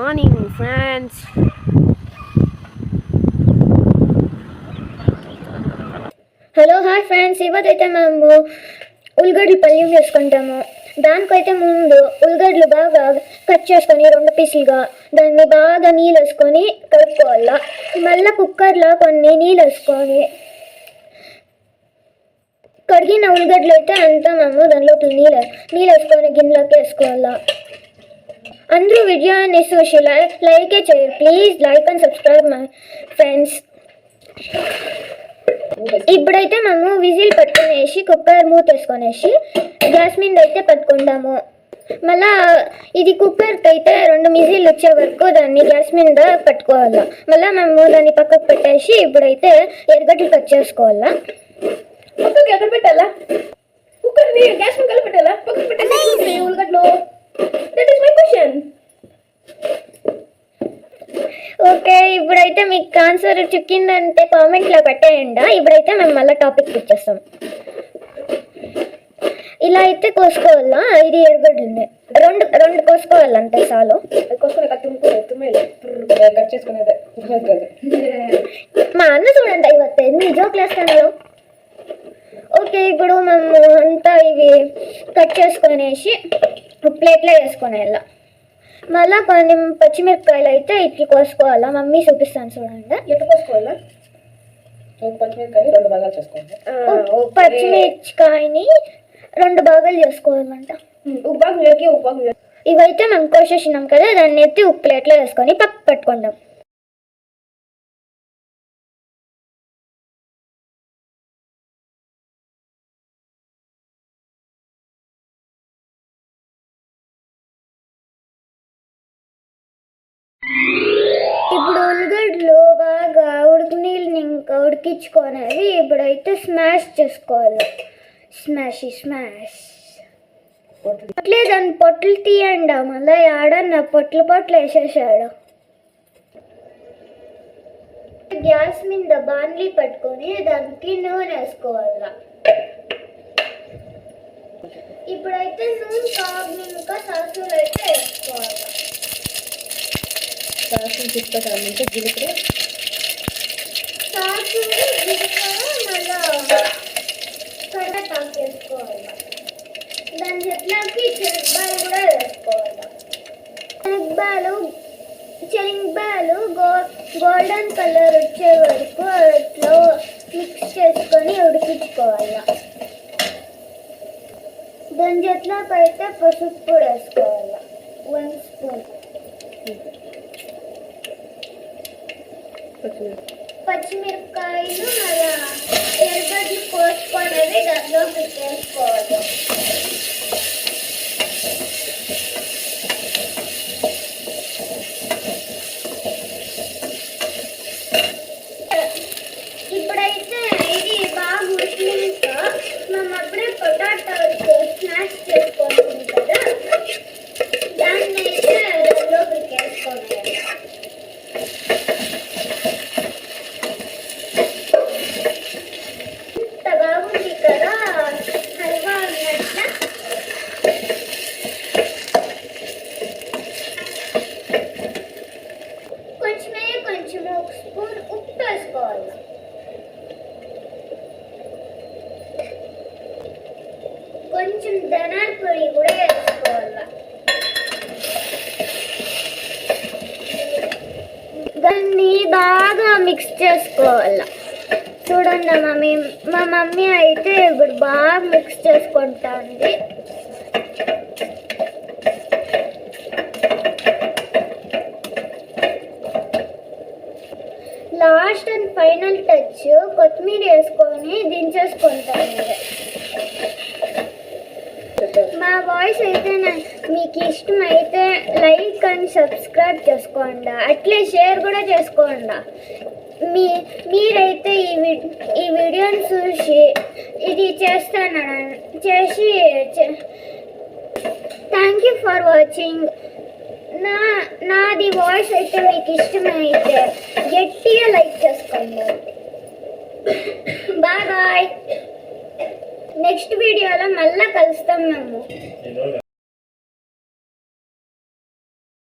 Morning friends. Hello hi friends, ఇవైతే మేము ఉల్లిగడ్డలు పల్యం చేసుకుంటాము. దానికైతే ముందు ఉల్లిగడ్డలు బాగా కట్ చేసుకొని 2 పీసులుగా దాన్ని బాగా నీళ్ళు వేసుకొని కలుపుకోవాలా. మళ్ళీ కుక్కర్లో కొన్ని నీళ్ళు వేసుకొని కడిగిన ఉల్లిగడ్డలు అయితే అంతా మేము దానిలోకి నీళ్ళు వేసుకొని గిన్నెలోకి వేసుకోవాలా. అందరూ వీడియోని చూసి లైక్ చేయరు. Please like and subscribe my friends. ఇప్పుడైతే మేము విజిల్ పట్టుకునేసి కుక్కర్ మూత వేసుకొనేసి గ్యాస్ మీద అయితే పట్టుకుంటాము. మళ్ళా ఇది కుక్కర్కి అయితే 2 విజిల్ వచ్చే వరకు దాన్ని గ్యాస్ మీద పట్టుకోవాలా. మళ్ళీ మేము దాన్ని పక్కకు పెట్టేసి ఇప్పుడైతే ఎర్రగడ్డలు కట్ చేసుకోవాలా. పక్కకి ఎక్కడ పెట్టాలా? కుక్కర్ని గ్యాస్ మీద పెట్టాలా? పక్కకు పెట్టేసి ఉల్లిగడ్డలు. That is my question. Okay, ఇప్పుడైతే మీకు ఆన్సర్ చిక్కిందంటే కామెంట్లో పెట్టేయండి. ఇప్పుడైతే మేము మళ్ళీ టాపిక్ వచ్చేస్తాం. ఇలా అయితే కోసుకోవాలా. ఇది ఎర్రగడ్డలు రెండు కోసుకోవాలి, అంతే చాలు. మా అన్న చూడండి ఇవತ್ತೆ జోకులు వేస్తాను. ఓకే, ఇప్పుడు మేము అంతా ఇవి కట్ చేసుకొనేసి ప్లేట్లో వేసుకొని వెళ్ళా. మళ్ళీ కొన్ని పచ్చిమిరపకాయలు అయితే ఇట్లా కోసుకోవాలా. మమ్మీ చూపిస్తాను చూడండి. ఎట్లా కోసుకోవాలా? పచ్చిమిరపకాయని 2 భాగాలు చేసుకోవాలి. పచ్చిమిరపకాయని 2 భాగాలు చేసుకోవాలంట. ఇవైతే మేము కోసేసినాం కదా, దాన్ని ఎత్తి ప్లేట్లో వేసుకొని పక్కకు పెట్టుకుంటాం. ఇప్పుడు ఉల్లిగడ్డలు బాగా నీళ్ళని ఇంకా ఉడికించుకోనేది. ఇప్పుడైతే స్మాష్ చేసుకోవాలి. స్మాష్ అట్లే దాని పొట్లు తీయండి. మళ్ళీ ఆడన్న పొట్లు వేసేసాడు. గ్యాస్ మీద బాండ్లీ పట్టుకొని దానికి నూనె వేసుకోవాలా. ఇప్పుడైతే నూనె కాగినాక సాసులు అయితే వేసుకోవాలి. సాసులు తిప్పడానికి జీలకర్ర, మళ్ళా కరివేపాకు వేసుకోవాలి. దాని చెట్లకి శనగబాలు కూడా వేసుకోవాలి. శనగబాలు గోల్డెన్ కలర్ వచ్చే వరకు అట్లా మిక్స్ చేసుకొని ఉడికించుకోవాలి. దాని చెట్లకి అయితే పసుపు కూడా వేసుకోవాలి. 1 స్పూన్. పచ్చిమిరపకాయలు మళ్ళా ఎర్రగడ్డలు కోసుకునేవి దాంట్లో వేసుకోవాలి. ఇప్పుడైతే ఇది బాగా ఉడికినాక మేము అప్పుడే పొటాటో స్మాష్ చేసుకుంటాం కదా, దాన్ని అయితే దాంట్లోకి వేసుకోవాలి. బాగుంది కదా హల్వా అన్నట్ల. కొంచెం 1 స్పూన్ ఉప్పు వేసుకోవాలి. కొంచెం ధనియాల పొడి కూడా వేసుకోవాలి. దాన్ని బాగా మిక్స్ చేసుకోవాలి. చూడండి మా మమ్మీ అయితే ఇప్పుడు బాగా మిక్స్ చేసుకుంటుంది. లాస్ట్ అండ్ ఫైనల్ టచ్ కొత్తిమీర వేసుకొని దించేసుకుంటాను. మా వాయిస్ అయితే మీకు ఇష్టమైతే లైక్ అండ్ సబ్స్క్రైబ్ చేసుకోండి. అట్లే షేర్ కూడా చేసుకోండి. మీరైతే ఈ వీడియోని చూసి ఇది చేసి థ్యాంక్ యూ ఫర్ వాచింగ్. నాది వాయిస్ అయితే మీకు ఇష్టమైతే గట్టిగా లైక్ చేసుకోండి. బాయ్. నెక్స్ట్ వీడియోలో మళ్ళీ కలుస్తాం మేము.